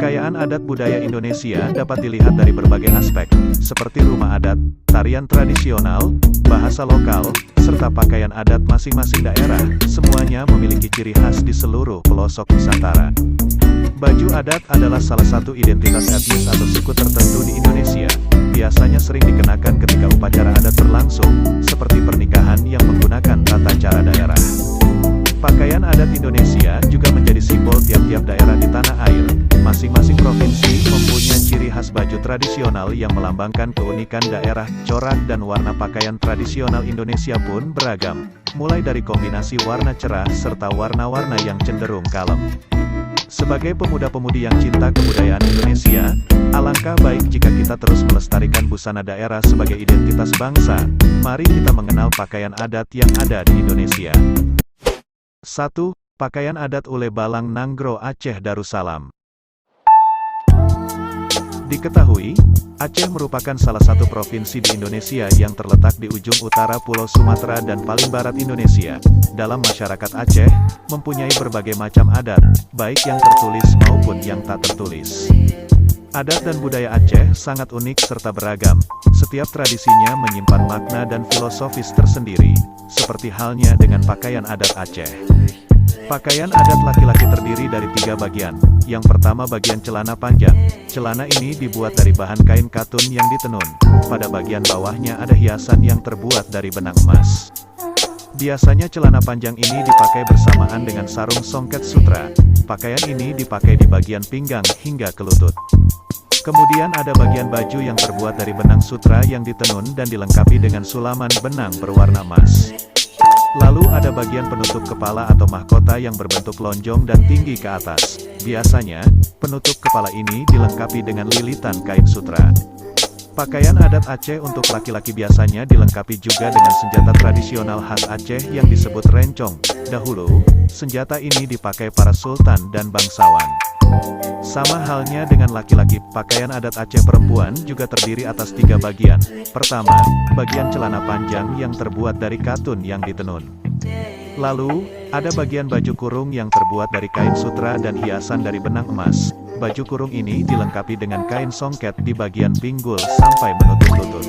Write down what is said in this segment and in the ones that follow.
Kekayaan adat budaya Indonesia dapat dilihat dari berbagai aspek, seperti rumah adat, tarian tradisional, bahasa lokal, serta pakaian adat masing-masing daerah. Semuanya memiliki ciri khas di seluruh pelosok Nusantara. Baju adat adalah salah satu identitas etnis atau suku tertentu di Indonesia. Biasanya sering dikenakan ketika upacara adat berlangsung, seperti pernikahan yang menggunakan tata cara daerah. Pakaian adat Indonesia juga menjadi simbol tiap-tiap daerah di tanah air. Masing-masing provinsi mempunyai ciri khas baju tradisional yang melambangkan keunikan daerah. Corak dan warna pakaian tradisional Indonesia pun beragam, mulai dari kombinasi warna cerah serta warna-warna yang cenderung kalem. Sebagai pemuda-pemudi yang cinta kebudayaan Indonesia, alangkah baik jika kita terus melestarikan busana daerah sebagai identitas bangsa. Mari kita mengenal pakaian adat yang ada di Indonesia. 1. Pakaian adat Ule Balang Nanggro Aceh Darussalam. Diketahui, Aceh merupakan salah satu provinsi di Indonesia yang terletak di ujung utara Pulau Sumatera dan paling barat Indonesia. Dalam masyarakat Aceh, mempunyai berbagai macam adat, baik yang tertulis maupun yang tak tertulis. Adat dan budaya Aceh sangat unik serta beragam. Setiap tradisinya menyimpan makna dan filosofis tersendiri, seperti halnya dengan pakaian adat Aceh. Pakaian adat laki-laki terdiri dari 3 bagian. Yang pertama bagian celana panjang. Celana ini dibuat dari bahan kain katun yang ditenun. Pada bagian bawahnya ada hiasan yang terbuat dari benang emas. Biasanya celana panjang ini dipakai bersamaan dengan sarung songket sutra. Pakaian ini dipakai di bagian pinggang hingga ke lutut. Kemudian ada bagian baju yang terbuat dari benang sutra yang ditenun dan dilengkapi dengan sulaman benang berwarna emas. Lalu ada bagian penutup kepala atau mahkota yang berbentuk lonjong dan tinggi ke atas. Biasanya, penutup kepala ini dilengkapi dengan lilitan kain sutra. Pakaian adat Aceh untuk laki-laki biasanya dilengkapi juga dengan senjata tradisional khas Aceh yang disebut rencong. Dahulu, senjata ini dipakai para sultan dan bangsawan. Sama halnya dengan laki-laki, pakaian adat Aceh perempuan juga terdiri atas 3 bagian. Pertama, bagian celana panjang yang terbuat dari katun yang ditenun. Lalu, ada bagian baju kurung yang terbuat dari kain sutra dan hiasan dari benang emas. Baju kurung ini dilengkapi dengan kain songket di bagian pinggul sampai menutup lutut.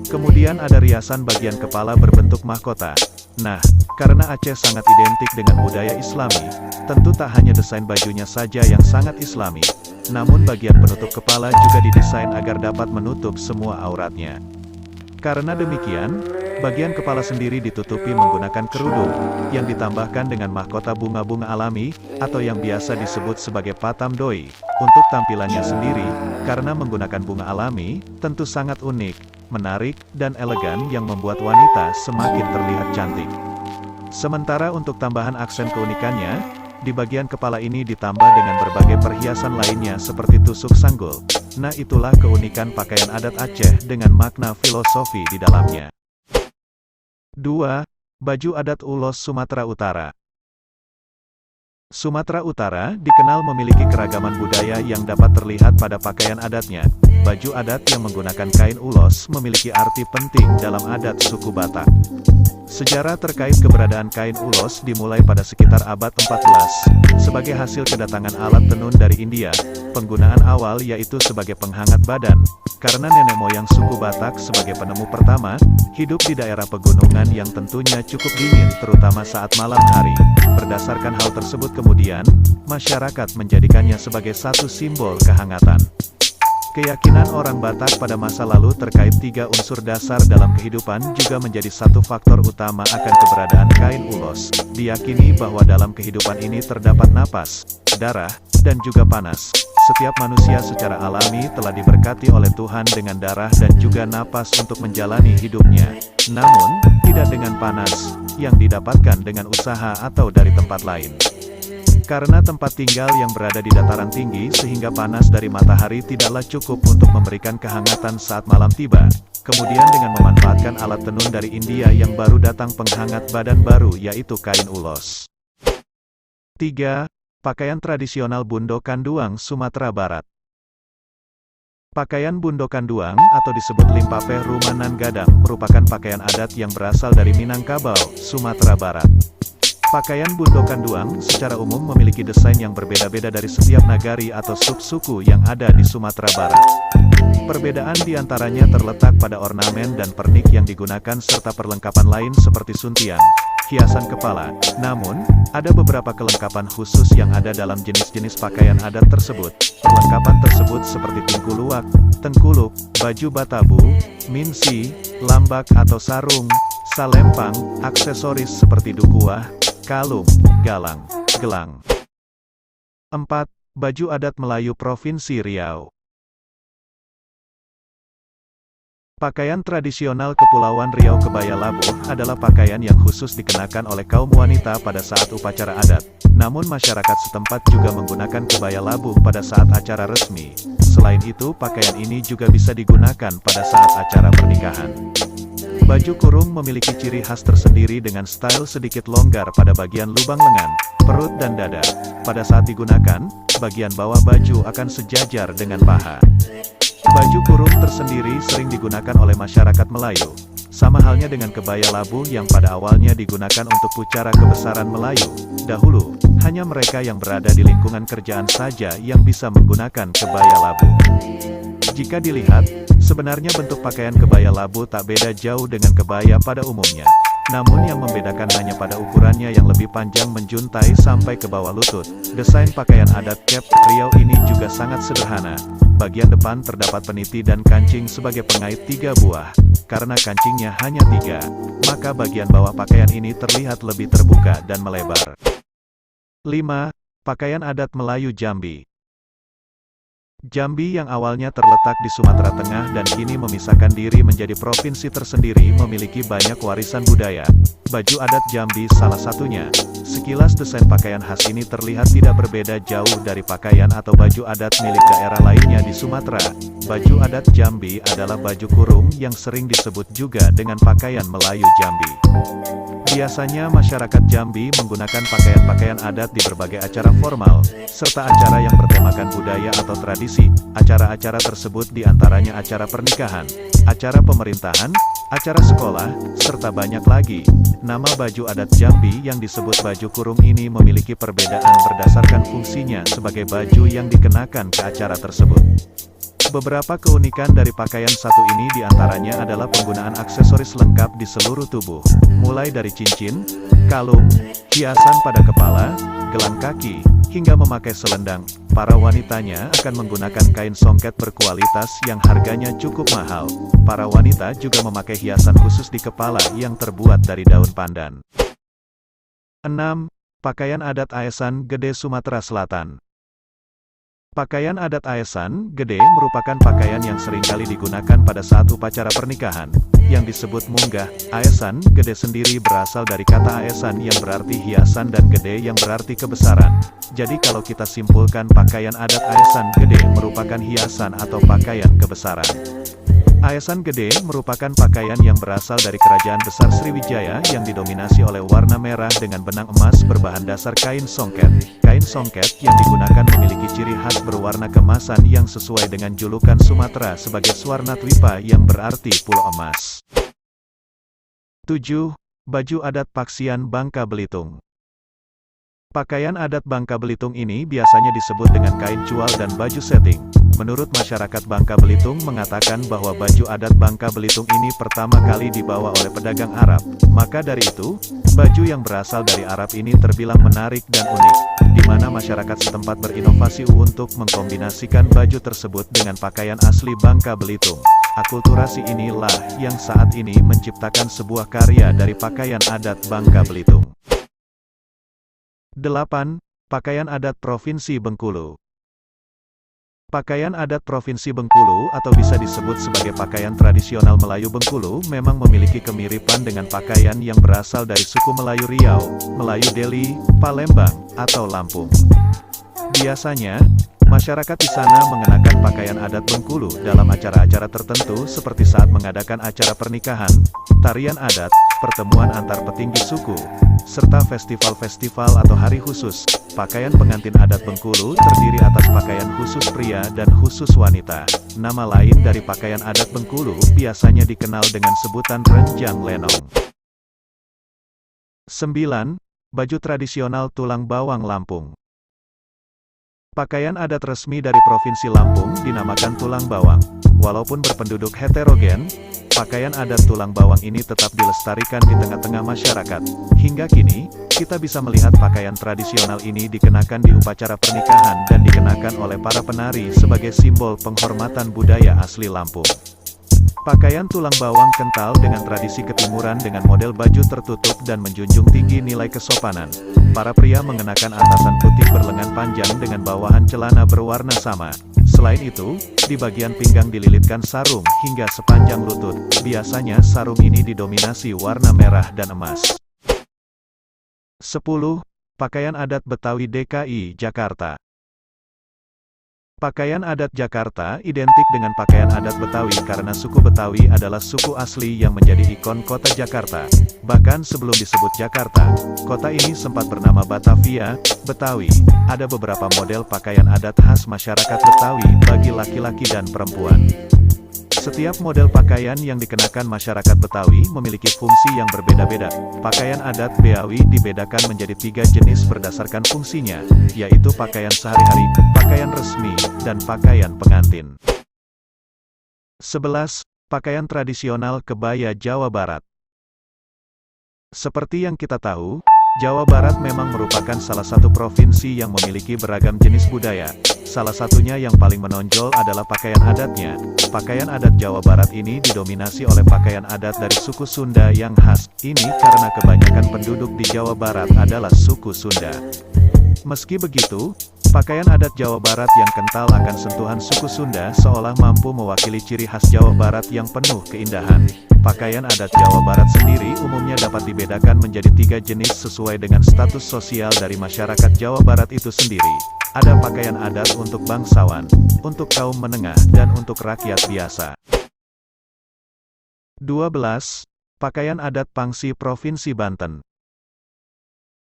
Kemudian ada riasan bagian kepala berbentuk mahkota. Nah, karena Aceh sangat identik dengan budaya Islami, tentu tak hanya desain bajunya saja yang sangat Islami, namun bagian penutup kepala juga didesain agar dapat menutup semua auratnya. Karena demikian, bagian kepala sendiri ditutupi menggunakan kerudung, yang ditambahkan dengan mahkota bunga-bunga alami, atau yang biasa disebut sebagai patam doi. Untuk tampilannya sendiri, karena menggunakan bunga alami, tentu sangat unik, menarik, dan elegan yang membuat wanita semakin terlihat cantik. Sementara untuk tambahan aksen keunikannya, di bagian kepala ini ditambah dengan berbagai perhiasan lainnya seperti tusuk sanggul. Nah, itulah keunikan pakaian adat Aceh dengan makna filosofi di dalamnya. 2. Baju adat Ulos Sumatera Utara. Sumatera Utara dikenal memiliki keragaman budaya yang dapat terlihat pada pakaian adatnya. Baju adat yang menggunakan kain ulos memiliki arti penting dalam adat suku Batak. Sejarah terkait keberadaan kain ulos dimulai pada sekitar abad 14. Sebagai hasil kedatangan alat tenun dari India, penggunaan awal yaitu sebagai penghangat badan. Karena nenek moyang suku Batak sebagai penemu pertama, hidup di daerah pegunungan yang tentunya cukup dingin terutama saat malam hari. Berdasarkan hal tersebut kemudian, masyarakat menjadikannya sebagai satu simbol kehangatan. Keyakinan orang Batak pada masa lalu terkait 3 unsur dasar dalam kehidupan juga menjadi satu faktor utama akan keberadaan kain ulos. Diyakini bahwa dalam kehidupan ini terdapat napas, darah, dan juga panas. Setiap manusia secara alami telah diberkati oleh Tuhan dengan darah dan juga napas untuk menjalani hidupnya. Namun, tidak dengan panas, yang didapatkan dengan usaha atau dari tempat lain. Karena tempat tinggal yang berada di dataran tinggi sehingga panas dari matahari tidaklah cukup untuk memberikan kehangatan saat malam tiba. Kemudian dengan memanfaatkan alat tenun dari India yang baru datang penghangat badan baru yaitu kain ulos. 3. Pakaian tradisional Bundo Kanduang Sumatera Barat. Pakaian Bundo Kanduang atau disebut Limpapeh Rumanan Gadang merupakan pakaian adat yang berasal dari Minangkabau, Sumatera Barat. Pakaian Bundo Kanduang secara umum memiliki desain yang berbeda-beda dari setiap nagari atau subsuku yang ada di Sumatera Barat. Perbedaan di antaranya terletak pada ornamen dan pernik yang digunakan serta perlengkapan lain seperti suntiang, hiasan kepala. Namun, ada beberapa kelengkapan khusus yang ada dalam jenis-jenis pakaian adat tersebut. Perlengkapan tersebut seperti tingkuluak, tengkuluk, baju batabu, minsi, lambak atau sarung, salempang, aksesoris seperti dukuah, kalung, galang, gelang. 4. Baju adat Melayu Provinsi Riau. Pakaian tradisional Kepulauan Riau kebaya labuh adalah pakaian yang khusus dikenakan oleh kaum wanita pada saat upacara adat. Namun masyarakat setempat juga menggunakan kebaya labuh pada saat acara resmi. Selain itu, pakaian ini juga bisa digunakan pada saat acara pernikahan. Baju kurung memiliki ciri khas tersendiri dengan style sedikit longgar pada bagian lubang lengan, perut dan dada. Pada saat digunakan, bagian bawah baju akan sejajar dengan paha. Baju kurung tersendiri sering digunakan oleh masyarakat Melayu. Sama halnya dengan kebaya labuh yang pada awalnya digunakan untuk upacara kebesaran Melayu. Dahulu, hanya mereka yang berada di lingkungan kerjaan saja yang bisa menggunakan kebaya labuh. Jika dilihat, sebenarnya bentuk pakaian kebaya labuh tak beda jauh dengan kebaya pada umumnya. Namun yang membedakan hanya pada ukurannya yang lebih panjang menjuntai sampai ke bawah lutut. Desain pakaian adat Kep Riau ini juga sangat sederhana. Bagian depan terdapat peniti dan kancing sebagai pengait 3 buah. Karena kancingnya hanya 3, maka bagian bawah pakaian ini terlihat lebih terbuka dan melebar. 5. Pakaian adat Melayu Jambi. Jambi yang awalnya terletak di Sumatera Tengah dan kini memisahkan diri menjadi provinsi tersendiri memiliki banyak warisan budaya. Baju adat Jambi salah satunya. Sekilas desain pakaian khas ini terlihat tidak berbeda jauh dari pakaian atau baju adat milik daerah lainnya di Sumatera. Baju adat Jambi adalah baju kurung yang sering disebut juga dengan pakaian Melayu Jambi. Biasanya masyarakat Jambi menggunakan pakaian-pakaian adat di berbagai acara formal, serta acara yang bertemakan budaya atau tradisi. Acara-acara tersebut diantaranya acara pernikahan, acara pemerintahan, acara sekolah, serta banyak lagi. Nama baju adat Jambi yang disebut baju kurung ini memiliki perbedaan berdasarkan fungsinya sebagai baju yang dikenakan ke acara tersebut. Beberapa keunikan dari pakaian satu ini diantaranya adalah penggunaan aksesoris lengkap di seluruh tubuh, mulai dari cincin, kalung, hiasan pada kepala, gelang kaki, hingga memakai selendang. Para wanitanya akan menggunakan kain songket berkualitas yang harganya cukup mahal. Para wanita juga memakai hiasan khusus di kepala yang terbuat dari daun pandan. 6. Pakaian adat Aesan Gede Sumatera Selatan. Pakaian adat Aesan Gede merupakan pakaian yang seringkali digunakan pada saat upacara pernikahan, yang disebut munggah. Aesan Gede sendiri berasal dari kata aesan yang berarti hiasan dan gede yang berarti kebesaran. Jadi kalau kita simpulkan pakaian adat Aesan Gede merupakan hiasan atau pakaian kebesaran. Aesan Gede merupakan pakaian yang berasal dari Kerajaan Besar Sriwijaya yang didominasi oleh warna merah dengan benang emas berbahan dasar kain songket. Kain songket yang digunakan memiliki ciri khas berwarna kemasan yang sesuai dengan julukan Sumatera sebagai Swarnatwipa yang berarti pulau emas. 7. Baju adat Paksian Bangka Belitung. Pakaian adat Bangka Belitung ini biasanya disebut dengan kain cual dan baju setting. Menurut masyarakat Bangka Belitung mengatakan bahwa baju adat Bangka Belitung ini pertama kali dibawa oleh pedagang Arab. Maka dari itu, baju yang berasal dari Arab ini terbilang menarik dan unik, di mana masyarakat setempat berinovasi untuk mengkombinasikan baju tersebut dengan pakaian asli Bangka Belitung. Akulturasi inilah yang saat ini menciptakan sebuah karya dari pakaian adat Bangka Belitung. 8. Pakaian adat Provinsi Bengkulu. Pakaian adat Provinsi Bengkulu atau bisa disebut sebagai pakaian tradisional Melayu Bengkulu memang memiliki kemiripan dengan pakaian yang berasal dari suku Melayu Riau, Melayu Deli, Palembang, atau Lampung. Biasanya, masyarakat di sana mengenakan pakaian adat Bengkulu dalam acara-acara tertentu seperti saat mengadakan acara pernikahan, tarian adat, pertemuan antar petinggi suku, serta festival-festival atau hari khusus. Pakaian pengantin adat Bengkulu terdiri atas pakaian khusus pria dan khusus wanita. Nama lain dari pakaian adat Bengkulu biasanya dikenal dengan sebutan renjang lenong. 9. Baju tradisional tulang bawang Lampung. Pakaian adat resmi dari Provinsi Lampung dinamakan tulang bawang. Walaupun berpenduduk heterogen, pakaian adat tulang bawang ini tetap dilestarikan di tengah-tengah masyarakat. Hingga kini, kita bisa melihat pakaian tradisional ini dikenakan di upacara pernikahan dan dikenakan oleh para penari sebagai simbol penghormatan budaya asli Lampung. Pakaian tulang bawang kental dengan tradisi ketimuran dengan model baju tertutup dan menjunjung tinggi nilai kesopanan. Para pria mengenakan atasan putih berlengan panjang dengan bawahan celana berwarna sama. Selain itu, di bagian pinggang dililitkan sarung hingga sepanjang lutut. Biasanya sarung ini didominasi warna merah dan emas. 10. Pakaian adat Betawi DKI Jakarta. Pakaian adat Jakarta identik dengan pakaian adat Betawi karena suku Betawi adalah suku asli yang menjadi ikon kota Jakarta. Bahkan sebelum disebut Jakarta, kota ini sempat bernama Batavia, Betawi. Ada beberapa model pakaian adat khas masyarakat Betawi bagi laki-laki dan perempuan. Setiap model pakaian yang dikenakan masyarakat Betawi memiliki fungsi yang berbeda-beda. Pakaian adat Betawi dibedakan menjadi 3 jenis berdasarkan fungsinya, yaitu pakaian sehari-hari, pakaian resmi, dan pakaian pengantin. 11. Pakaian tradisional kebaya Jawa Barat. Seperti yang kita tahu, Jawa Barat memang merupakan salah satu provinsi yang memiliki beragam jenis budaya. Salah satunya yang paling menonjol adalah pakaian adatnya. Pakaian adat Jawa Barat ini didominasi oleh pakaian adat dari suku Sunda yang khas. Ini karena kebanyakan penduduk di Jawa Barat adalah suku Sunda. Meski begitu, pakaian adat Jawa Barat yang kental akan sentuhan suku Sunda seolah mampu mewakili ciri khas Jawa Barat yang penuh keindahan. Pakaian adat Jawa Barat sendiri umumnya dapat dibedakan menjadi 3 jenis sesuai dengan status sosial dari masyarakat Jawa Barat itu sendiri. Ada pakaian adat untuk bangsawan, untuk kaum menengah, dan untuk rakyat biasa. 12. Pakaian adat Pangsi Provinsi Banten.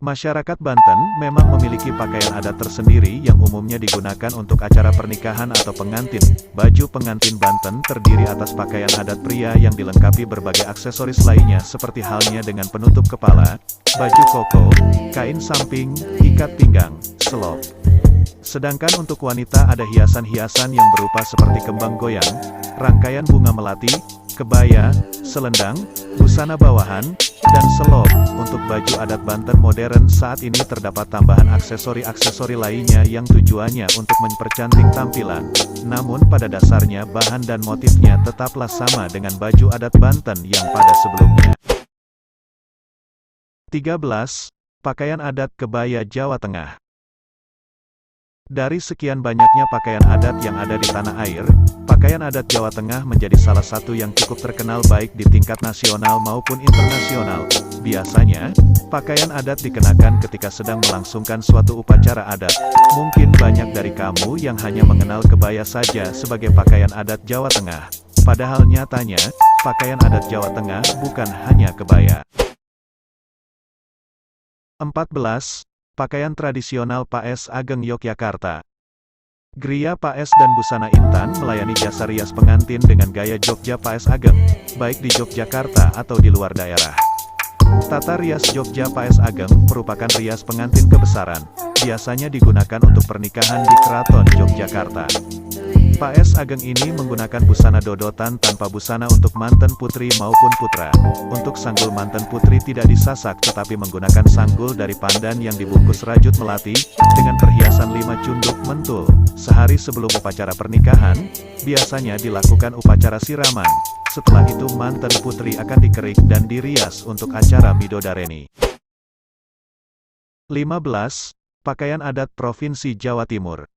Masyarakat Banten memang memiliki pakaian adat tersendiri yang umumnya digunakan untuk acara pernikahan atau pengantin. Baju pengantin Banten terdiri atas pakaian adat pria yang dilengkapi berbagai aksesoris lainnya seperti halnya dengan penutup kepala, baju koko, kain samping, ikat pinggang, selop. Sedangkan untuk wanita ada hiasan-hiasan yang berupa seperti kembang goyang, rangkaian bunga melati, kebaya, selendang, busana bawahan, dan selop. Untuk baju adat Banten modern saat ini terdapat tambahan aksesori-aksesori lainnya yang tujuannya untuk mempercantik tampilan. Namun pada dasarnya bahan dan motifnya tetaplah sama dengan baju adat Banten yang pada sebelumnya. 13. Pakaian adat Kebaya Jawa Tengah. Dari sekian banyaknya pakaian adat yang ada di tanah air, pakaian adat Jawa Tengah menjadi salah satu yang cukup terkenal baik di tingkat nasional maupun internasional. Biasanya, pakaian adat dikenakan ketika sedang melangsungkan suatu upacara adat. Mungkin banyak dari kamu yang hanya mengenal kebaya saja sebagai pakaian adat Jawa Tengah. Padahal nyatanya, pakaian adat Jawa Tengah bukan hanya kebaya. 14. Pakaian tradisional Paes Ageng Yogyakarta. Griya Paes dan busana intan melayani jasa rias pengantin dengan gaya Jogja Paes Ageng, baik di Yogyakarta atau di luar daerah. Tata rias Jogja Paes Ageng merupakan rias pengantin kebesaran, biasanya digunakan untuk pernikahan di Keraton Yogyakarta. Paes Ageng ini menggunakan busana dodotan tanpa busana untuk manten putri maupun putra. Untuk sanggul manten putri tidak disasak tetapi menggunakan sanggul dari pandan yang dibungkus rajut melati, dengan perhiasan 5 cunduk mentul. Sehari sebelum upacara pernikahan, biasanya dilakukan upacara siraman. Setelah itu manten putri akan dikerik dan dirias untuk acara midodareni. 15. Pakaian adat Provinsi Jawa Timur.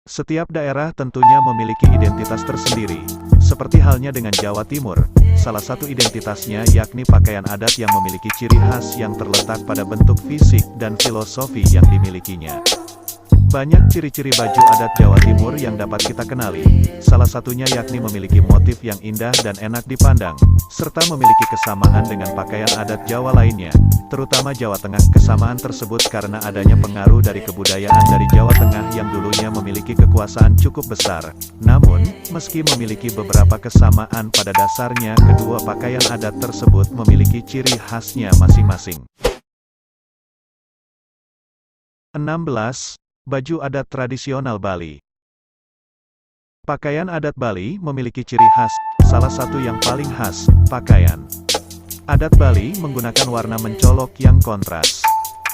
Setiap daerah tentunya memiliki identitas tersendiri. Seperti halnya dengan Jawa Timur, salah satu identitasnya yakni pakaian adat yang memiliki ciri khas yang terletak pada bentuk fisik dan filosofi yang dimilikinya. Banyak ciri-ciri baju adat Jawa Timur yang dapat kita kenali. Salah satunya yakni memiliki motif yang indah dan enak dipandang, serta memiliki kesamaan dengan pakaian adat Jawa lainnya, terutama Jawa Tengah. Kesamaan tersebut karena adanya pengaruh dari kebudayaan dari Jawa Tengah yang dulunya memiliki kekuasaan cukup besar. Namun, meski memiliki beberapa kesamaan pada dasarnya, kedua pakaian adat tersebut memiliki ciri khasnya masing-masing. 16. Baju adat tradisional Bali. Pakaian adat Bali memiliki ciri khas, salah satu yang paling khas, pakaian adat Bali menggunakan warna mencolok yang kontras.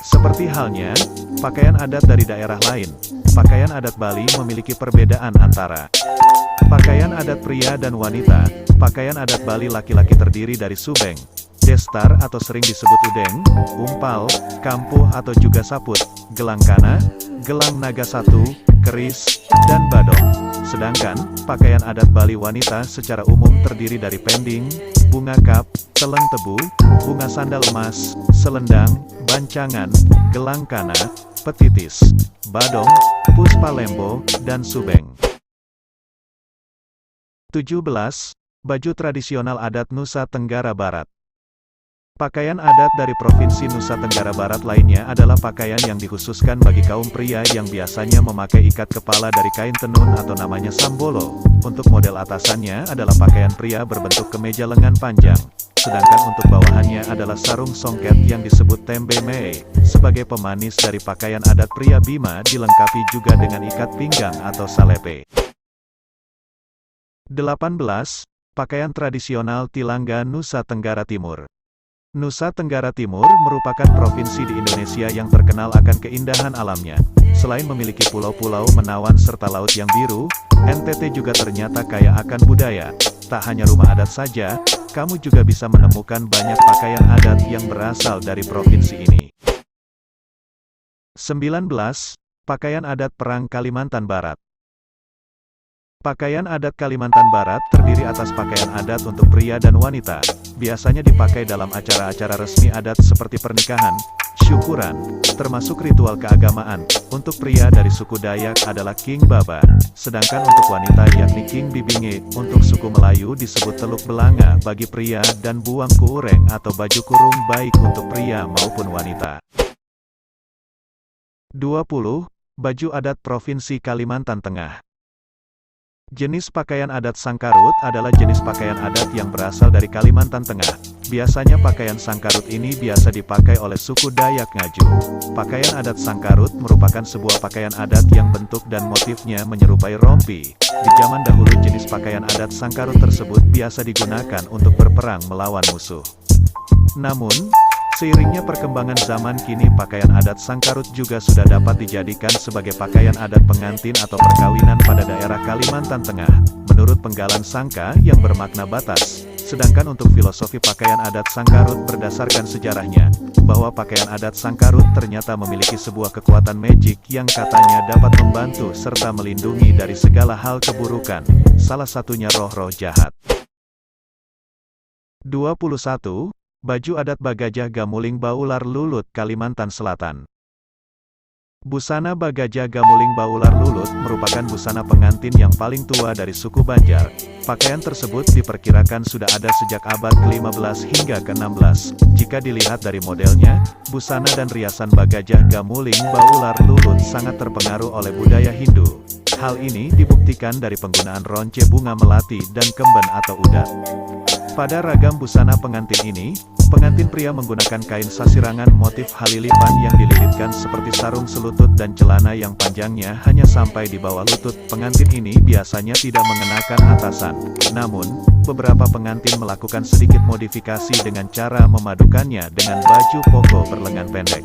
Seperti halnya, pakaian adat dari daerah lain, pakaian adat Bali memiliki perbedaan antara pakaian adat pria dan wanita. Pakaian adat Bali laki-laki terdiri dari subeng, destar atau sering disebut udeng, umpal, kampuh atau juga saput, gelang kana, gelang naga satu, keris, dan badong. Sedangkan, pakaian adat Bali wanita secara umum terdiri dari pending, bunga kap, teleng tebu, bunga sandal emas, selendang, bancangan, gelang kana, petitis, badong, puspa lembo, dan subeng. 17. Baju tradisional adat Nusa Tenggara Barat. Pakaian adat dari Provinsi Nusa Tenggara Barat lainnya adalah pakaian yang dikhususkan bagi kaum pria yang biasanya memakai ikat kepala dari kain tenun atau namanya sambolo. Untuk model atasannya adalah pakaian pria berbentuk kemeja lengan panjang. Sedangkan untuk bawahannya adalah sarung songket yang disebut tembe mei. Sebagai pemanis dari pakaian adat pria Bima dilengkapi juga dengan ikat pinggang atau salepe. 18. Pakaian tradisional Tilangga Nusa Tenggara Timur. Nusa Tenggara Timur merupakan provinsi di Indonesia yang terkenal akan keindahan alamnya. Selain memiliki pulau-pulau menawan serta laut yang biru, NTT juga ternyata kaya akan budaya. Tak hanya rumah adat saja, kamu juga bisa menemukan banyak pakaian adat yang berasal dari provinsi ini. 19. Pakaian adat Perang Kalimantan Barat. Pakaian adat Kalimantan Barat terdiri atas pakaian adat untuk pria dan wanita. Biasanya dipakai dalam acara-acara resmi adat seperti pernikahan, syukuran, termasuk ritual keagamaan. Untuk pria dari suku Dayak adalah King Baba, sedangkan untuk wanita yakni King Bibinge. Untuk suku Melayu disebut teluk belanga bagi pria dan buang kuureng atau baju kurung baik untuk pria maupun wanita. 20. Baju adat Provinsi Kalimantan Tengah. Jenis pakaian adat Sangkarut adalah jenis pakaian adat yang berasal dari Kalimantan Tengah. Biasanya pakaian Sangkarut ini biasa dipakai oleh suku Dayak Ngaju. Pakaian adat Sangkarut merupakan sebuah pakaian adat yang bentuk dan motifnya menyerupai rompi. Di zaman dahulu jenis pakaian adat Sangkarut tersebut biasa digunakan untuk berperang melawan musuh. Namun, seiringnya perkembangan zaman kini pakaian adat Sangkarut juga sudah dapat dijadikan sebagai pakaian adat pengantin atau perkawinan pada daerah Kalimantan Tengah, menurut penggalan sangka yang bermakna batas. Sedangkan untuk filosofi pakaian adat Sangkarut berdasarkan sejarahnya, bahwa pakaian adat Sangkarut ternyata memiliki sebuah kekuatan magic yang katanya dapat membantu serta melindungi dari segala hal keburukan, salah satunya roh-roh jahat. 21. Baju adat Bagajah Gamuling Baular Lulut Kalimantan Selatan. Busana Bagajah Gamuling Baular Lulut merupakan busana pengantin yang paling tua dari suku Banjar. Pakaian tersebut diperkirakan sudah ada sejak abad ke-15 hingga ke-16. Jika dilihat dari modelnya, busana dan riasan Bagajah Gamuling Baular Lulut sangat terpengaruh oleh budaya Hindu. Hal ini dibuktikan dari penggunaan ronce bunga melati dan kemben atau udat. Pada ragam busana pengantin ini, pengantin pria menggunakan kain sasirangan motif halilipan yang dililitkan seperti sarung selutut dan celana yang panjangnya hanya sampai di bawah lutut. Pengantin ini biasanya tidak mengenakan atasan. Namun, beberapa pengantin melakukan sedikit modifikasi dengan cara memadukannya dengan baju koko berlengan pendek.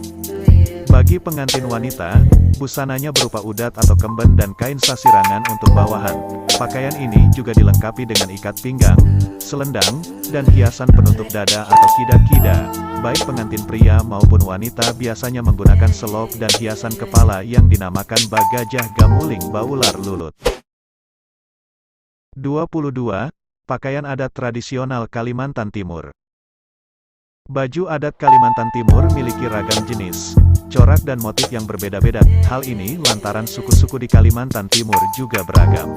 Bagi pengantin wanita, busananya berupa udat atau kemben dan kain sasirangan untuk bawahan. Pakaian ini juga dilengkapi dengan ikat pinggang, selendang, dan hiasan penutup dada atau kida-kida. Baik pengantin pria maupun wanita biasanya menggunakan selop dan hiasan kepala yang dinamakan Bagajah Gamuling Baular Lulut. 22. Pakaian adat tradisional Kalimantan Timur. Baju adat Kalimantan Timur miliki ragam jenis, corak dan motif yang berbeda-beda. Hal ini lantaran suku-suku di Kalimantan Timur juga beragam.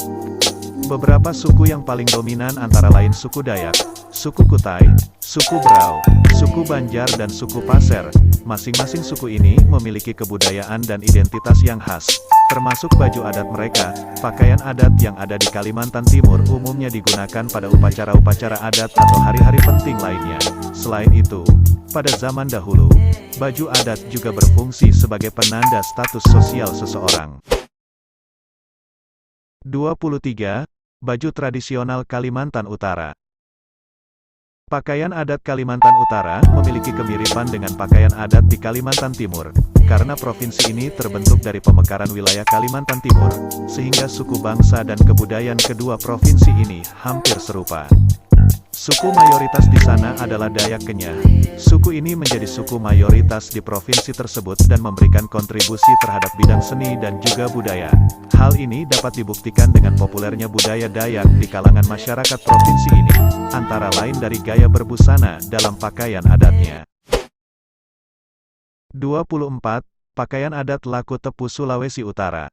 Beberapa suku yang paling dominan antara lain suku Dayak, suku Kutai, suku Brau, suku Banjar dan suku Pasir. Masing-masing suku ini memiliki kebudayaan dan identitas yang khas. termasuk baju adat mereka. Pakaian adat yang ada di Kalimantan Timur umumnya digunakan pada upacara-upacara adat atau hari-hari penting lainnya. Selain itu, pada zaman dahulu, baju adat juga berfungsi sebagai penanda status sosial seseorang. 23. Baju tradisional Kalimantan Utara. Pakaian adat Kalimantan Utara memiliki kemiripan dengan pakaian adat di Kalimantan Timur, karena provinsi ini terbentuk dari pemekaran wilayah Kalimantan Timur, sehingga suku bangsa dan kebudayaan kedua provinsi ini hampir serupa. Suku mayoritas di sana adalah Dayak Kenyah. Suku ini menjadi suku mayoritas di provinsi tersebut dan memberikan kontribusi terhadap bidang seni dan juga budaya. Hal ini dapat dibuktikan dengan populernya budaya Dayak di kalangan masyarakat provinsi ini, antara lain dari gaya berbusana dalam pakaian adatnya. 24. Pakaian adat Laku Tepu Sulawesi Utara.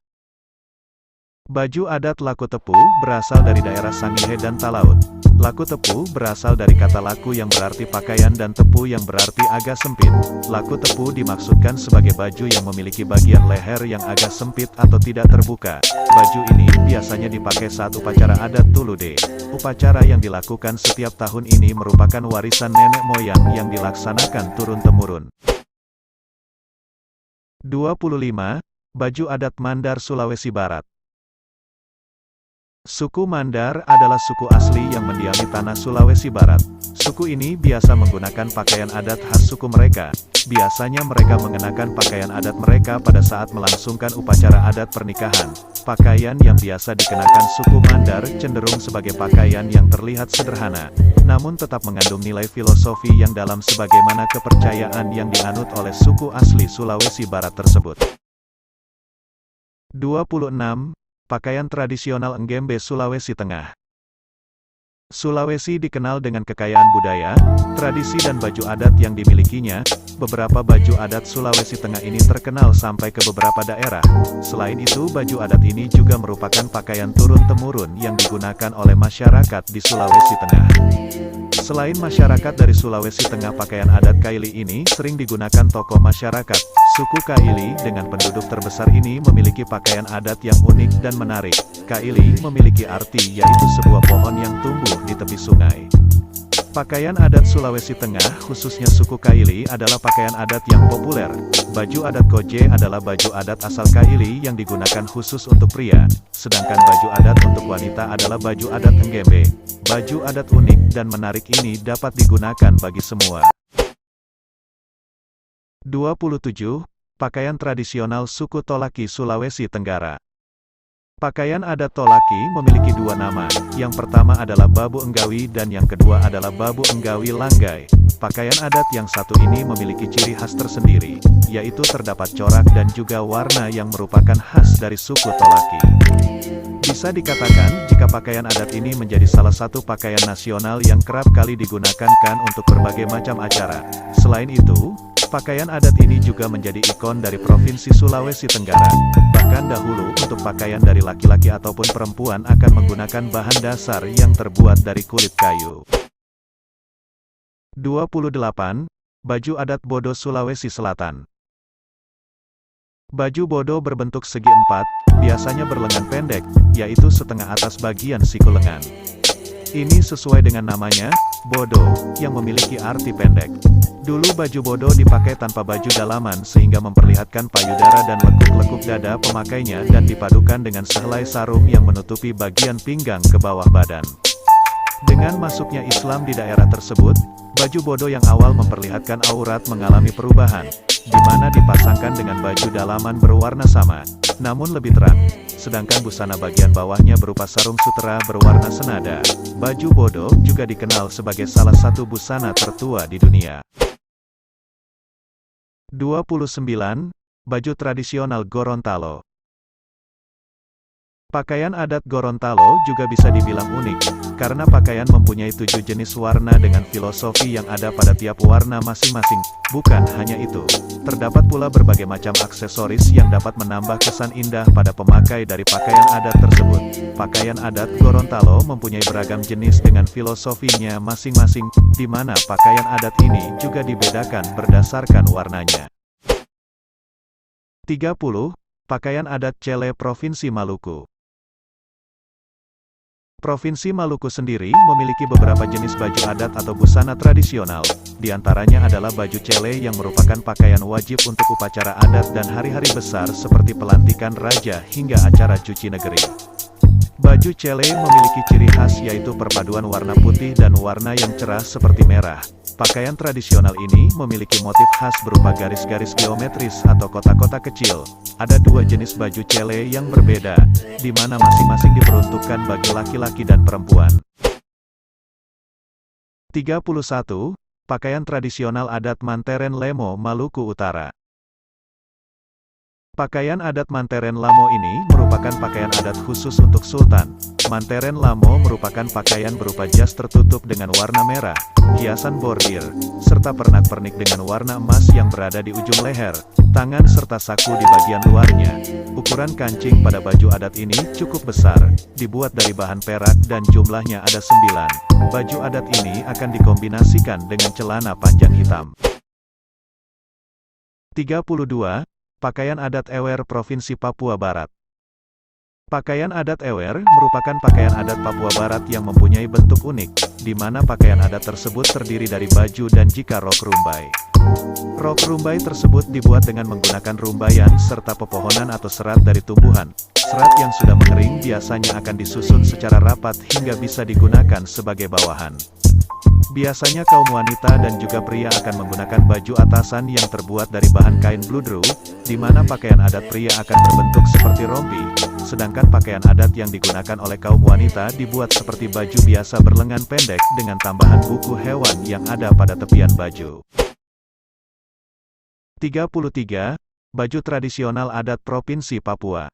Baju adat Laku Tepu berasal dari daerah Sangihe dan Talaut. Laku tepu berasal dari kata laku yang berarti pakaian dan tepu yang berarti agak sempit. Laku tepu dimaksudkan sebagai baju yang memiliki bagian leher yang agak sempit atau tidak terbuka. Baju ini biasanya dipakai saat upacara adat Tulude. Upacara yang dilakukan setiap tahun ini merupakan warisan nenek moyang yang dilaksanakan turun-temurun. 25. Baju adat Mandar Sulawesi Barat. Suku Mandar adalah suku asli yang mendiami tanah Sulawesi Barat. Suku ini biasa menggunakan pakaian adat khas suku mereka. Biasanya mereka mengenakan pakaian adat mereka pada saat melangsungkan upacara adat pernikahan. Pakaian yang biasa dikenakan suku Mandar cenderung sebagai pakaian yang terlihat sederhana, namun tetap mengandung nilai filosofi yang dalam sebagaimana kepercayaan yang dianut oleh suku asli Sulawesi Barat tersebut. 26. Pakaian tradisional Ngembe Sulawesi Tengah. Sulawesi dikenal dengan kekayaan budaya, tradisi dan baju adat yang dimilikinya. Beberapa baju adat Sulawesi Tengah ini terkenal sampai ke beberapa daerah. Selain itu, baju adat ini juga merupakan pakaian turun-temurun yang digunakan oleh masyarakat di Sulawesi Tengah. Selain masyarakat dari Sulawesi Tengah, pakaian adat Kaili ini sering digunakan tokoh masyarakat. Suku Kaili dengan penduduk terbesar ini memiliki pakaian adat yang unik dan menarik. Kaili memiliki arti yaitu sebuah pohon yang tumbuh di tepi sungai. Pakaian adat Sulawesi Tengah, khususnya suku Kaili, adalah pakaian adat yang populer. Baju adat Koje adalah baju adat asal Kaili yang digunakan khusus untuk pria, sedangkan baju adat untuk wanita adalah baju adat Ngembe. Baju adat unik dan menarik ini dapat digunakan bagi semua. 27. Pakaian tradisional suku Tolaki Sulawesi Tenggara. Pakaian adat Tolaki memiliki dua nama, yang pertama adalah Babu Enggawi dan yang kedua adalah Babu Enggawi Langgai. Pakaian adat yang satu ini memiliki ciri khas tersendiri, yaitu terdapat corak dan juga warna yang merupakan khas dari suku Tolaki. Bisa dikatakan, jika pakaian adat ini menjadi salah satu pakaian nasional yang kerap kali digunakan untuk berbagai macam acara. Selain itu, pakaian adat ini juga menjadi ikon dari Provinsi Sulawesi Tenggara. Bahkan dahulu, untuk pakaian dari laki-laki ataupun perempuan akan menggunakan bahan dasar yang terbuat dari kulit kayu. 28. Baju adat Bodo Sulawesi Selatan. Baju Bodo berbentuk segi empat, biasanya berlengan pendek, yaitu setengah atas bagian siku lengan. Ini sesuai dengan namanya, Bodo, yang memiliki arti pendek. Dulu baju Bodo dipakai tanpa baju dalaman sehingga memperlihatkan payudara dan lekuk-lekuk dada pemakainya dan dipadukan dengan sehelai sarung yang menutupi bagian pinggang ke bawah badan. Dengan masuknya Islam di daerah tersebut, baju Bodo yang awal memperlihatkan aurat mengalami perubahan, di mana dipasangkan dengan baju dalaman berwarna sama, namun lebih terang, sedangkan busana bagian bawahnya berupa sarung sutera berwarna senada. Baju Bodo juga dikenal sebagai salah satu busana tertua di dunia. 29. Baju tradisional Gorontalo. Pakaian adat Gorontalo juga bisa dibilang unik, karena pakaian mempunyai 7 jenis warna dengan filosofi yang ada pada tiap warna masing-masing. Bukan hanya itu, terdapat pula berbagai macam aksesoris yang dapat menambah kesan indah pada pemakai dari pakaian adat tersebut. Pakaian adat Gorontalo mempunyai beragam jenis dengan filosofinya masing-masing, di mana pakaian adat ini juga dibedakan berdasarkan warnanya. 30. Pakaian adat Cele Provinsi Maluku. Provinsi Maluku sendiri memiliki beberapa jenis baju adat atau busana tradisional, di antaranya adalah baju Cele yang merupakan pakaian wajib untuk upacara adat dan hari-hari besar seperti pelantikan raja hingga acara cuci negeri. Baju Cele memiliki ciri khas yaitu perpaduan warna putih dan warna yang cerah seperti merah. Pakaian tradisional ini memiliki motif khas berupa garis-garis geometris atau kotak-kotak kecil. Ada dua jenis baju Cele yang berbeda, di mana masing-masing diperuntukkan bagi laki-laki dan perempuan. 31. Pakaian tradisional adat Manteren Lemo, Maluku Utara. Pakaian adat Manteren Lamo ini merupakan pakaian adat khusus untuk Sultan. Manteren Lamo merupakan pakaian berupa jas tertutup dengan warna merah, hiasan bordir, serta pernak-pernik dengan warna emas yang berada di ujung leher, tangan serta saku di bagian luarnya. Ukuran kancing pada baju adat ini cukup besar, dibuat dari bahan perak dan jumlahnya ada 9. Baju adat ini akan dikombinasikan dengan celana panjang hitam. 32. Pakaian adat Ewer Provinsi Papua Barat. Pakaian adat Ewer merupakan pakaian adat Papua Barat yang mempunyai bentuk unik, di mana pakaian adat tersebut terdiri dari baju dan jika rok rumbai. Rok rumbai tersebut dibuat dengan menggunakan rumbayan serta pepohonan atau serat dari tumbuhan. Serat yang sudah mengering biasanya akan disusun secara rapat hingga bisa digunakan sebagai bawahan. Biasanya kaum wanita dan juga pria akan menggunakan baju atasan yang terbuat dari bahan kain bludru, di mana pakaian adat pria akan berbentuk seperti rompi, sedangkan pakaian adat yang digunakan oleh kaum wanita dibuat seperti baju biasa berlengan pendek dengan tambahan buku hewan yang ada pada tepian baju. 33. Baju tradisional adat Provinsi Papua.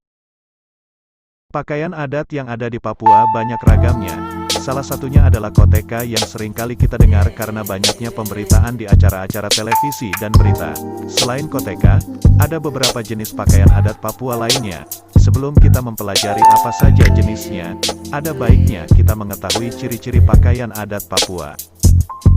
Pakaian adat yang ada di Papua banyak ragamnya. Salah satunya adalah koteka yang seringkali kita dengar karena banyaknya pemberitaan di acara-acara televisi dan berita. Selain koteka, ada beberapa jenis pakaian adat Papua lainnya. Sebelum kita mempelajari apa saja jenisnya, ada baiknya kita mengetahui ciri-ciri pakaian adat Papua.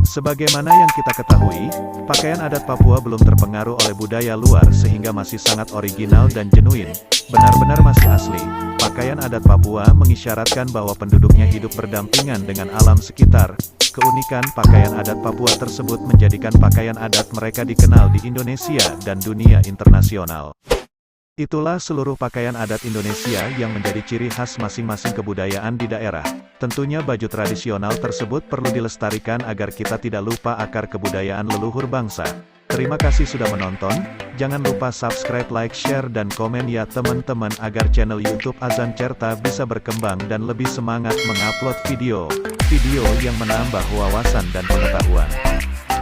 Sebagaimana yang kita ketahui, pakaian adat Papua belum terpengaruh oleh budaya luar sehingga masih sangat original dan genuin, benar-benar masih asli. Pakaian adat Papua mengisyaratkan bahwa penduduknya hidup berdampingan dengan alam sekitar. Keunikan pakaian adat Papua tersebut menjadikan pakaian adat mereka dikenal di Indonesia dan dunia internasional. Itulah seluruh pakaian adat Indonesia yang menjadi ciri khas masing-masing kebudayaan di daerah. Tentunya baju tradisional tersebut perlu dilestarikan agar kita tidak lupa akar kebudayaan leluhur bangsa. Terima kasih sudah menonton, jangan lupa subscribe, like, share, dan komen ya teman-teman agar channel YouTube Azan Certa bisa berkembang dan lebih semangat mengupload video yang menambah wawasan dan pengetahuan.